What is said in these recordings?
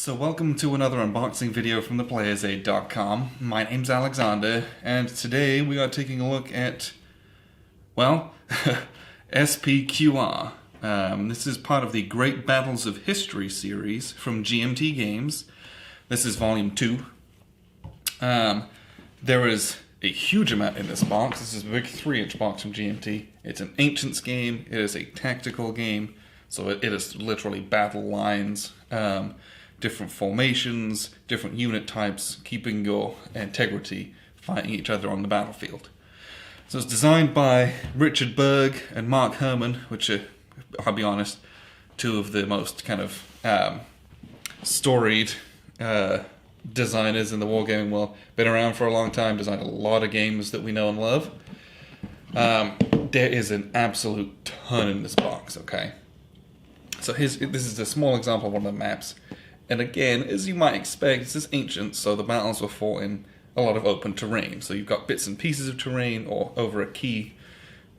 So welcome to another unboxing video from theplayersaid.com. My name's Alexander, and today we are taking a look at, well, SPQR. This is part of the Great Battles of History series from GMT Games. This is Volume 2. There is a huge amount in this box. This is a big 3-inch box from GMT. It's an Ancients game, it is a tactical game, so it is literally battle lines, different formations, different unit types, keeping your integrity, fighting each other on the battlefield. So it's designed by Richard Berg and Mark Herman, which are, I'll be honest, two of the most kind of storied designers in the wargaming world. Been around for a long time, designed a lot of games that we know and love. There is an absolute ton in this box, okay? So this is a small example of one of the maps. And again, as you might expect, this is ancient, so the battles were fought in a lot of open terrain. So you've got bits and pieces of terrain, or over a key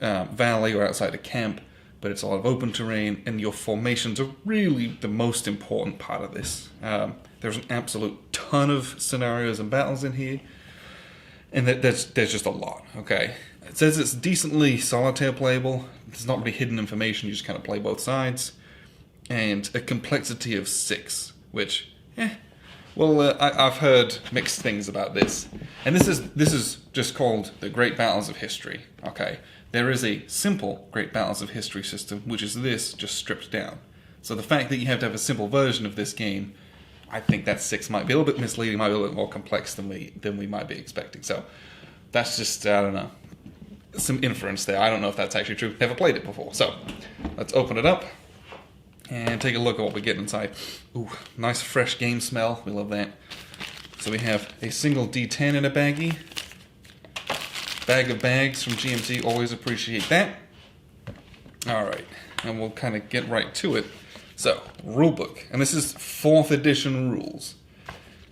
valley, or outside a camp, but it's a lot of open terrain, and your formations are really the most important part of this. There's an absolute ton of scenarios and battles in here, and there's just a lot, okay? It says it's decently solitaire playable. There's not really hidden information, you just kind of play both sides. And a complexity of 6. Which, I've heard mixed things about this. And this is just called the Great Battles of History, okay? There is a simple Great Battles of History system, which is this, just stripped down. So the fact that you have to have a simple version of this game, I think that 6 might be a little bit misleading, might be a little bit more complex than we might be expecting. So that's just, I don't know, some inference there. I don't know if that's actually true. Never played it before. So let's open it up and take a look at what we get inside. Ooh, nice fresh game smell. We love that. So we have a single D10 in a baggie. Bag of bags from GMT. Always appreciate that. Alright, and we'll kind of get right to it. So, rulebook. And this is 4th edition rules.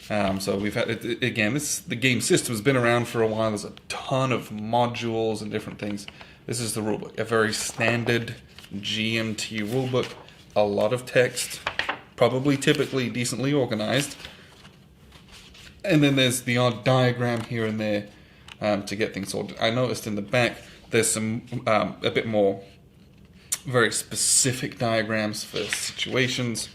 So we've had, again, the game system has been around for a while. There's a ton of modules and different things. This is the rulebook. A very standard GMT rulebook. A lot of text, probably typically decently organized. And then there's the odd diagram here and there to get things sorted. I noticed in the back there's some a bit more very specific diagrams for situations,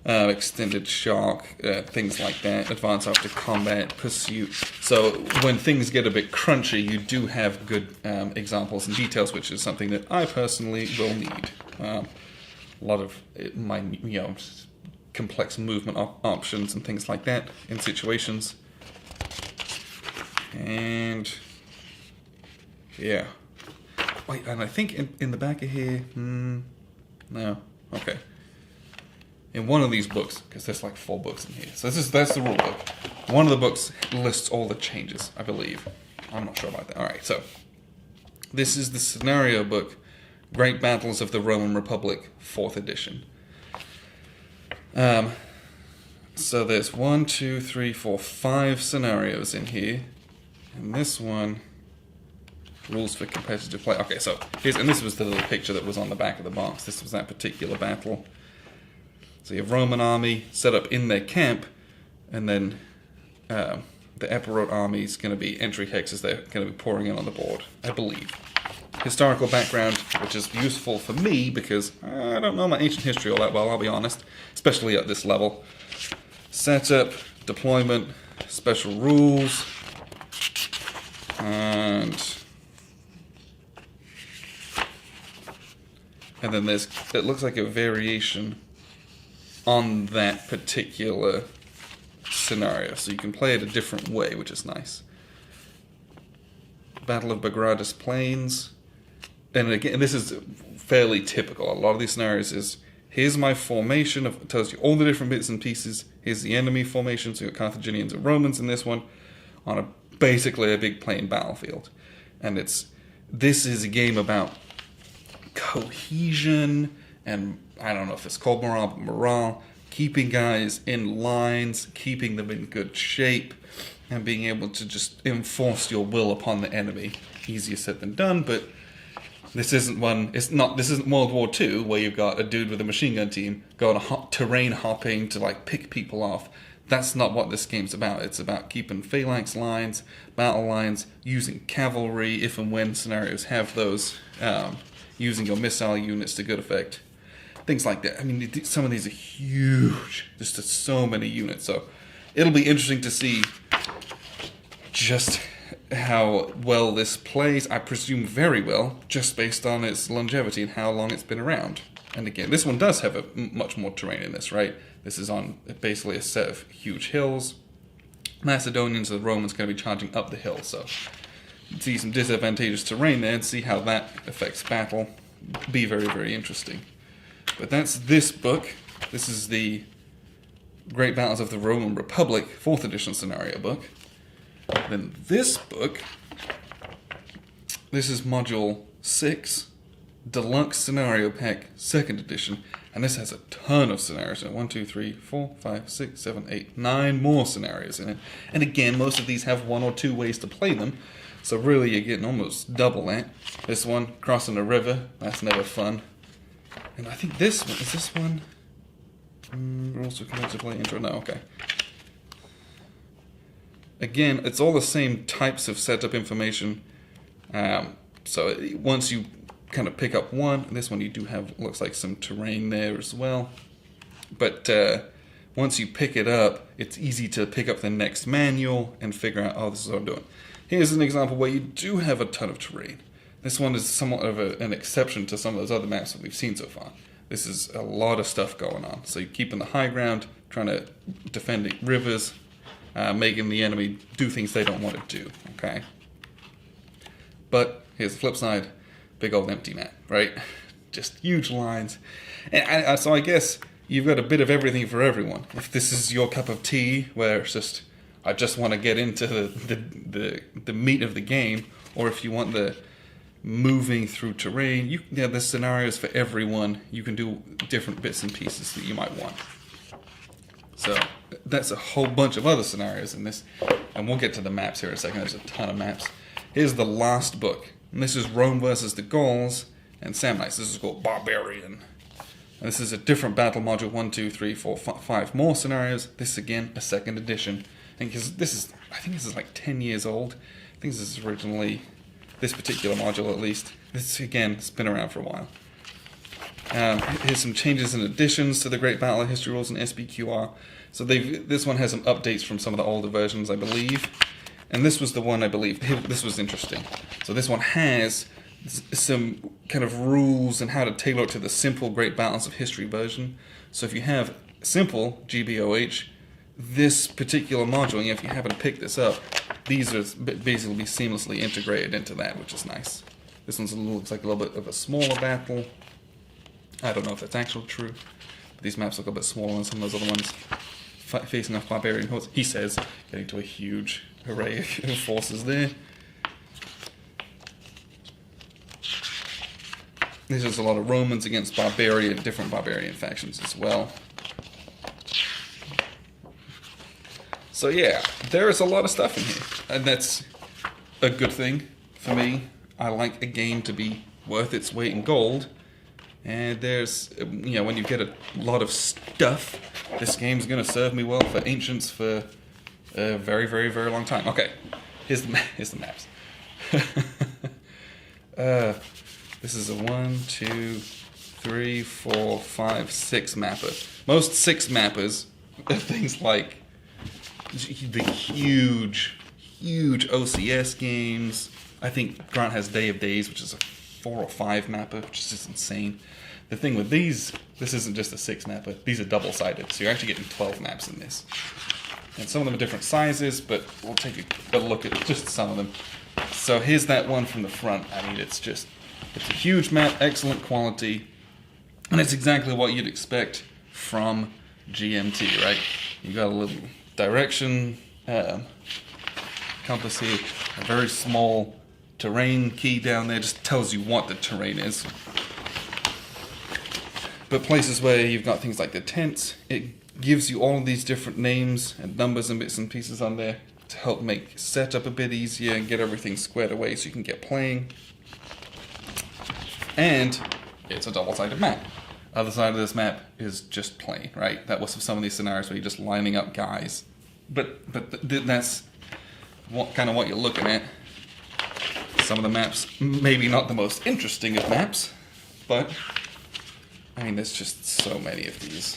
extended shock, things like that, advance after combat, pursuit. So when things get a bit crunchy, you do have good examples and details, which is something that I personally will need. A lot of complex movement options and things like that in situations. And yeah. Wait, and I think in the back of here, no, okay. In one of these books, because there's like 4 books in here. So that's the rule book. One of the books lists all the changes, I believe. I'm not sure about that. All right, so this is the scenario book. Great Battles of the Roman Republic, 4th edition. So there's 1, 2, 3, 4, 5 scenarios in here. And this one, rules for competitive play. Okay, so and this was the little picture that was on the back of the box. This was that particular battle. So you have Roman army set up in their camp, and then the Epirot army is going to be entry hexes. They're going to be pouring in on the board, I believe. Historical background, which is useful for me because I don't know my ancient history all that well, I'll be honest, especially at this level. Setup, deployment, special rules, and then it looks like a variation on that particular scenario, so you can play it a different way, which is nice. Battle of Bagradus Plains. And again, this is fairly typical. A lot of these scenarios is, here's my formation, it tells you all the different bits and pieces. Here's the enemy formation, so you've got Carthaginians and Romans in this one, on basically a big plain battlefield. And this is a game about cohesion, and I don't know if it's called morale, but morale, keeping guys in lines, keeping them in good shape, and being able to just enforce your will upon the enemy. Easier said than done, but This isn't one. It's not. This isn't World War II where you've got a dude with a machine gun team going terrain hopping to like pick people off. That's not what this game's about. It's about keeping phalanx lines, battle lines, using cavalry if and when scenarios have those, using your missile units to good effect, things like that. I mean, some of these are huge. There's just so many units. So it'll be interesting to see just how well this plays. I presume very well, just based on its longevity and how long it's been around. And again, this one does have a much more terrain in this, right? This is on basically a set of huge hills. Macedonians and the Romans are going to be charging up the hill, so see some disadvantageous terrain there and see how that affects battle. Be very, very interesting. But that's this book. This is the Great Battles of the Roman Republic 4th edition scenario book. Then this book, this is module 6, Deluxe Scenario Pack 2nd edition, and this has a ton of scenarios. So 1, 2, 3, 4, 5, 6, 7, 8, 9 more scenarios in it. And again, most of these have 1 or 2 ways to play them, so really you're getting almost double that. This one, crossing a river, that's never fun. And I think this one, is this one? Rules to connect to play intro, no, okay. Again, it's all the same types of setup information. So once you kind of pick up one, this one you do have, looks like some terrain there as well. But once you pick it up, it's easy to pick up the next manual and figure out, oh, this is what I'm doing. Here's an example where you do have a ton of terrain. This one is somewhat of an exception to some of those other maps that we've seen so far. This is a lot of stuff going on. So you're keeping the high ground, trying to defend the rivers, making the enemy do things they don't want to do, okay? But here's the flip side, big old empty map, right? Just huge lines. And so I guess you've got a bit of everything for everyone. If this is your cup of tea, where it's just, I just want to get into the meat of the game, or if you want the moving through terrain, there's scenarios for everyone. You can do different bits and pieces that you might want. So that's a whole bunch of other scenarios in this, and we'll get to the maps here in a second. There's a ton of maps. Here's the last book, and this is Rome versus the Gauls and Samnites. This is called Barbarian. And this is a different battle module, 1, 2, 3, 4, 5 more scenarios. This is again a 2nd edition. And because this is, I think this is like 10 years old. I think this is originally, this particular module at least. This again, it's been around for a while. Here's some changes and additions to the Great Battle of History rules in SPQR. So this one has some updates from some of the older versions, I believe. And this was the one, I believe, this was interesting. So this one has some kind of rules and how to tailor it to the simple Great Battles of History version. So if you have simple GBOH, this particular module, if you happen to pick this up, these are basically be seamlessly integrated into that, which is nice. This one looks like a little bit of a smaller battle. I don't know if that's actually true, but these maps look a bit smaller than some of those other ones. Facing off barbarian hordes, he says, getting to a huge array of forces there. There's just a lot of Romans against different barbarian factions as well. So yeah, there is a lot of stuff in here, and that's a good thing for me. I like a game to be worth its weight in gold, and there's, when you get a lot of stuff, this game's going to serve me well for Ancients for a very, very, very long time. Okay, here's the maps. This is a 1, 2, 3, 4, 5, 6 mapper. Most 6 mappers are things like the huge OCS games. I think Grant has Day of Days, which is a 4 or 5 mapper, which is just insane. The thing with these, this isn't just a 6 mapper. These are double-sided, so you're actually getting 12 maps in this. And some of them are different sizes, but we'll take a look at just some of them. So here's that one from the front. I mean, it's a huge map, excellent quality, and it's exactly what you'd expect from GMT, right? You got a little direction compass here, a very small terrain key down there, just tells you what the terrain is. But places where you've got things like the tents, it gives you all of these different names and numbers and bits and pieces on there to help make setup a bit easier and get everything squared away so you can get playing. And it's a double-sided map. Other side of this map is just plain, right? That was some of these scenarios where you're just lining up guys. But that's what you're looking at. Some of the maps, maybe not the most interesting of maps, but I mean, there's just so many of these.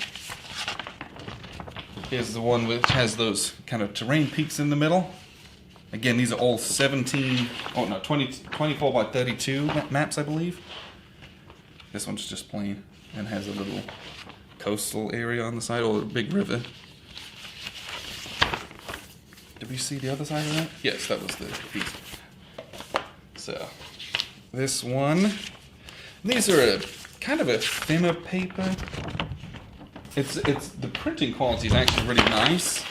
Here's the one which has those kind of terrain peaks in the middle. Again, these are all 24 by 32 maps, I believe. This one's just plain and has a little coastal area on the side, or a big river. Did we see the other side of that? Yes, that was the peak. So, this one. These are kind of a thinner paper. It's the printing quality is actually really nice,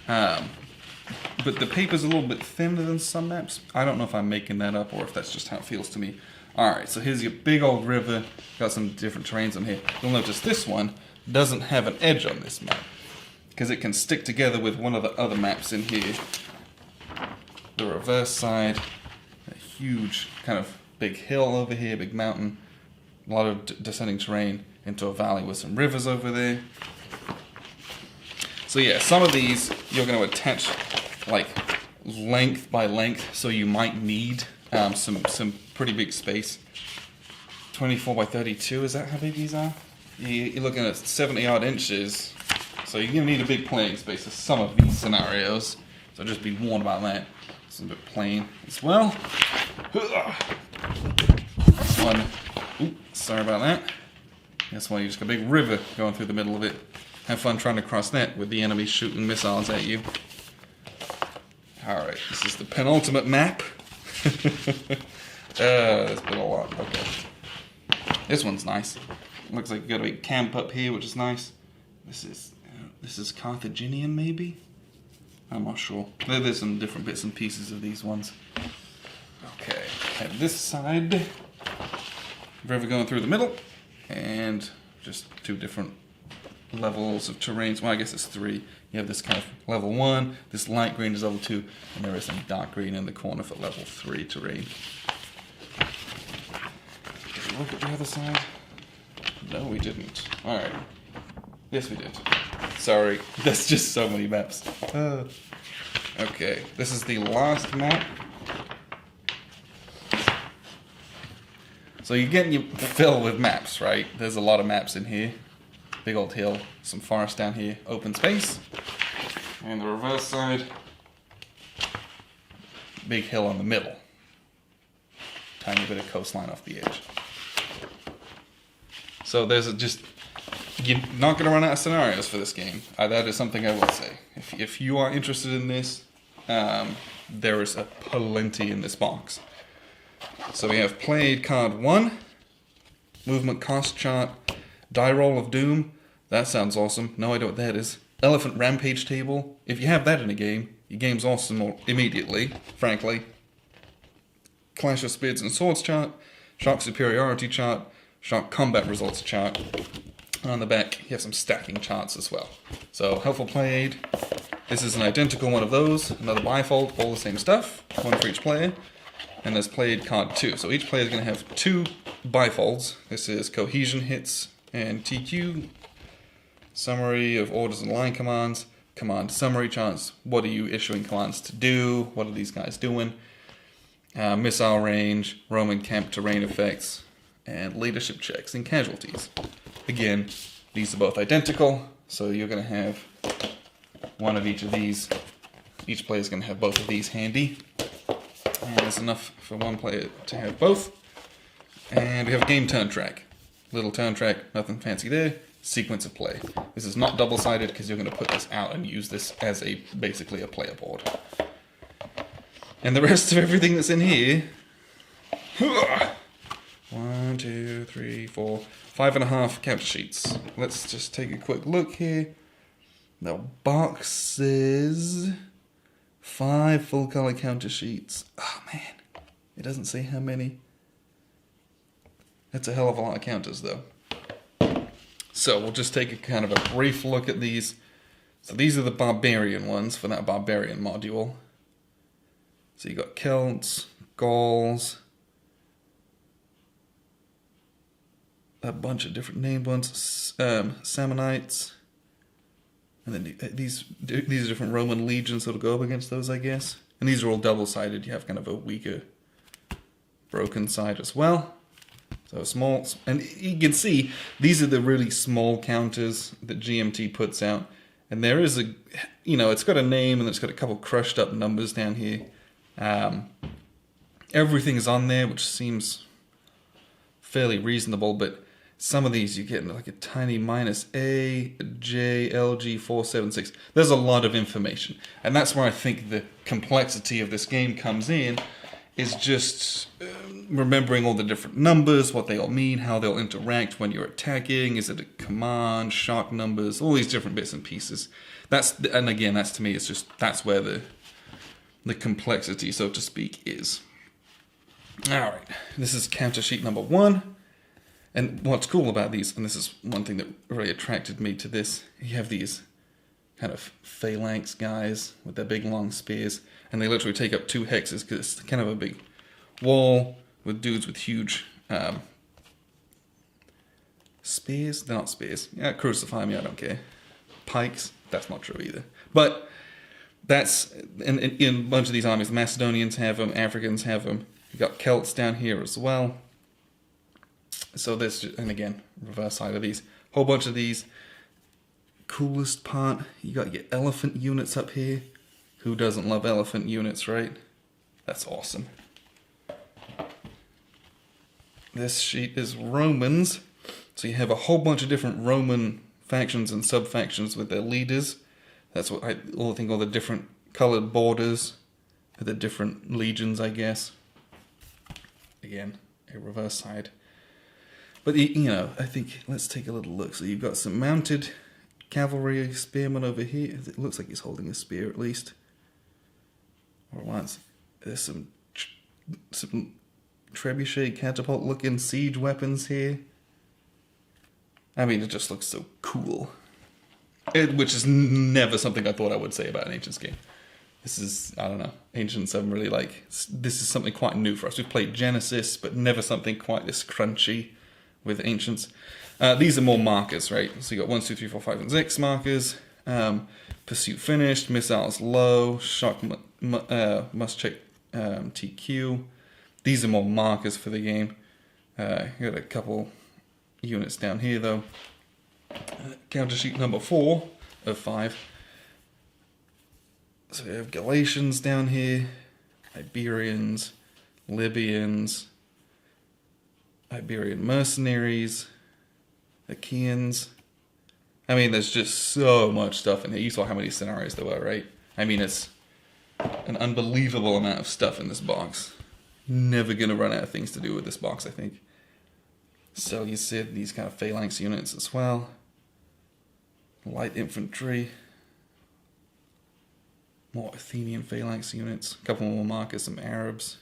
but the paper's a little bit thinner than some maps. I don't know if I'm making that up or if that's just how it feels to me. Alright, so here's your big old river. Got some different terrains on here. You'll notice this one doesn't have an edge on this map, because it can stick together with one of the other maps in here. The reverse side, a huge kind of big hill over here, big mountain, a lot of descending terrain into a valley with some rivers over there. So yeah, some of these you're going to attach like length by length, so you might need some pretty big space. 24 by 32, is that how big these are? You're looking at 70 odd inches, so you're going to need a big playing space for some of these scenarios, so just be warned about that. It's a bit plain as well. This one, sorry about that. That's why you just got a big river going through the middle of it. Have fun trying to cross that with the enemy shooting missiles at you. Alright, this is the penultimate map. There's been a lot. Okay. This one's nice. Looks like you got a big camp up here, which is nice. This is Carthaginian, maybe? I'm not sure. There's some different bits and pieces of these ones. Okay, and this side, river going through the middle, and just two different levels of terrains. Well, I guess it's three. You have this kind of level 1, this light green is level 2, and there is some dark green in the corner for level 3 terrain. Did we look at the other side? No, we didn't. Alright. Yes, we did. Sorry, that's just so many maps. Okay, this is the last map. So you're getting your fill with maps, right? There's a lot of maps in here. Big old hill, some forest down here, open space. And the reverse side, big hill on the middle. Tiny bit of coastline off the edge. So there's you're not going to run out of scenarios for this game. That is something I will say. If you are interested in this, there is a plenty in this box. So we have played card 1, movement cost chart, die roll of doom. That sounds awesome. No idea what that is. Elephant rampage table. If you have that in a game, your game's awesome immediately, frankly. Clash of Spears and Swords chart, Shark superiority chart, Shark combat results chart. And on the back, you have some stacking charts as well. So, helpful play aid. This is an identical one of those. Another bifold, all the same stuff. One for each player. And there's play aid card 2. So each player is going to have 2 bifolds. This is cohesion hits and TQ. Summary of orders and line commands. Command summary charts. What are you issuing commands to do? What are these guys doing? Missile range, Roman camp terrain effects, and leadership checks and casualties. Again, these are both identical, so you're going to have one of each of these. Each player is going to have both of these handy. And there's enough for one player to have both. And we have a game turn track. Little turn track, nothing fancy there. Sequence of play. This is not double-sided because you're going to put this out and use this as basically a player board. And the rest of everything that's in here... 1, 2, 3, 4, 5.5 capture sheets. Let's just take a quick look here. The boxes... 5 full color counter sheets. Oh man, it doesn't say how many. That's a hell of a lot of counters though. So we'll just take a kind of a brief look at these. So these are the barbarian ones for that barbarian module. So you got Celts, Gauls, a bunch of different named ones. Sammonites. And then these are different Roman legions that'll go up against those, I guess. And these are all double-sided. You have kind of a weaker, broken side as well. So small, and you can see these are the really small counters that GMT puts out. And there is a, it's got a name and it's got a couple crushed up numbers down here. Everything is on there, which seems fairly reasonable, but some of these you get like a tiny -A, J, LG 476. There's a lot of information. And that's where I think the complexity of this game comes in, is just remembering all the different numbers, what they all mean, how they'll interact when you're attacking. Is it a command, shock numbers, all these different bits and pieces. And again, that's to me, that's where the complexity, so to speak, is. All right, this is counter sheet number 1. And what's cool about these, and this is one thing that really attracted me to this, you have these kind of phalanx guys with their big long spears, and they literally take up 2 hexes because it's kind of a big wall with dudes with huge spears. They're not spears. Yeah, crucify me, I don't care. Pikes, that's not true either. But that's, in a bunch of these armies, the Macedonians have them, Africans have them. You got Celts down here as well. So there's, and again, reverse side of these, whole bunch of these. Coolest part, you got your elephant units up here. Who doesn't love elephant units, right? That's awesome. This sheet is Romans. So you have a whole bunch of different Roman factions and sub-factions with their leaders. That's what I think all the different colored borders for the different legions, I guess. Again, a reverse side. But, I think, let's take a little look. So you've got some mounted cavalry spearmen over here. It looks like he's holding a spear at least. Or once. There's some trebuchet catapult looking siege weapons here. I mean, it just looks so cool. Which is never something I thought I would say about an Ancients game. This is, I don't know, Ancients I'm really like, this is something quite new for us. We've played Genesis, but never something quite this crunchy with Ancients. These are more markers, right? So you got 1, 2, 3, 4, 5, and 6 markers. Pursuit finished, missiles low, shock must check TQ. These are more markers for the game. You got a couple units down here though. Counter sheet number 4 of 5. So we have Galatians down here, Iberians, Libyans, Iberian mercenaries, Achaeans. I mean, there's just so much stuff in here. You saw how many scenarios there were, right? I mean, it's an unbelievable amount of stuff in this box. Never gonna run out of things to do with this box, I think. Seleucid, these kind of phalanx units as well. Light infantry. More Athenian phalanx units. A couple more markers, some Arabs.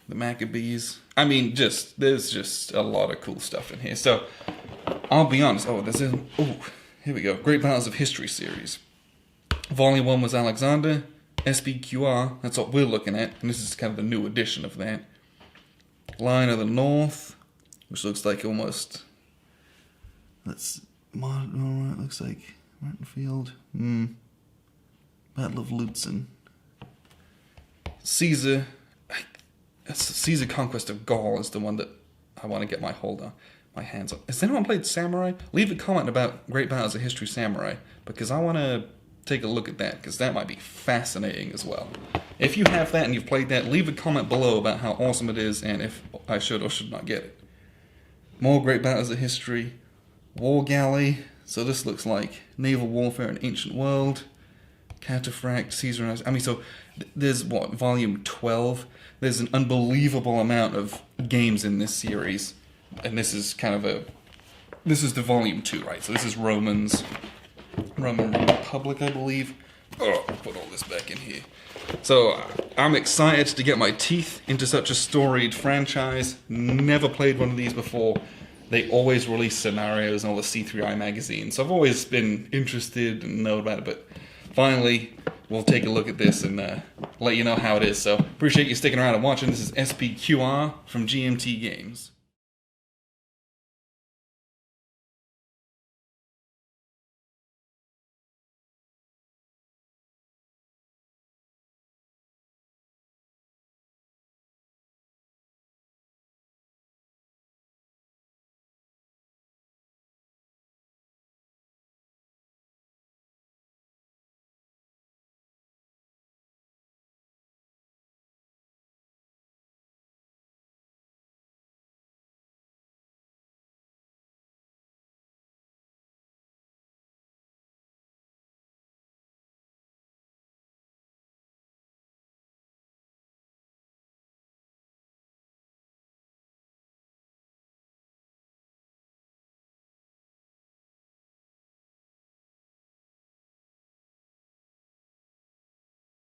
The Maccabees. I mean, there's just a lot of cool stuff in here. So, I'll be honest. Here we go. Great Battles of History series. Volume 1 was Alexander. SPQR, that's what we're looking at. And this is kind of the new edition of that. Line of the North, which looks like almost... looks like Martinfield. Battle of Lutzen. Caesar Conquest of Gaul is the one that I want to get my hands on. Has anyone played Samurai? Leave a comment about Great Battles of History Samurai, because I want to take a look at that, because that might be fascinating as well. If you have that and you've played that, leave a comment below about how awesome it is and if I should or should not get it. More Great Battles of History. War Galley. So this looks like naval warfare in ancient world. Cataphract, Caesar. I mean, so there's volume 12. There's an unbelievable amount of games in this series, and this is this is the volume 2, right? So this is Roman Republic, I believe. Oh, I'll put all this back in here. So I'm excited to get my teeth into such a storied franchise. Never played one of these before. They always release scenarios in all the C3I magazines, so I've always been interested and know about it, but finally, we'll take a look at this and let you know how it is. So, appreciate you sticking around and watching. This is SPQR from GMT Games.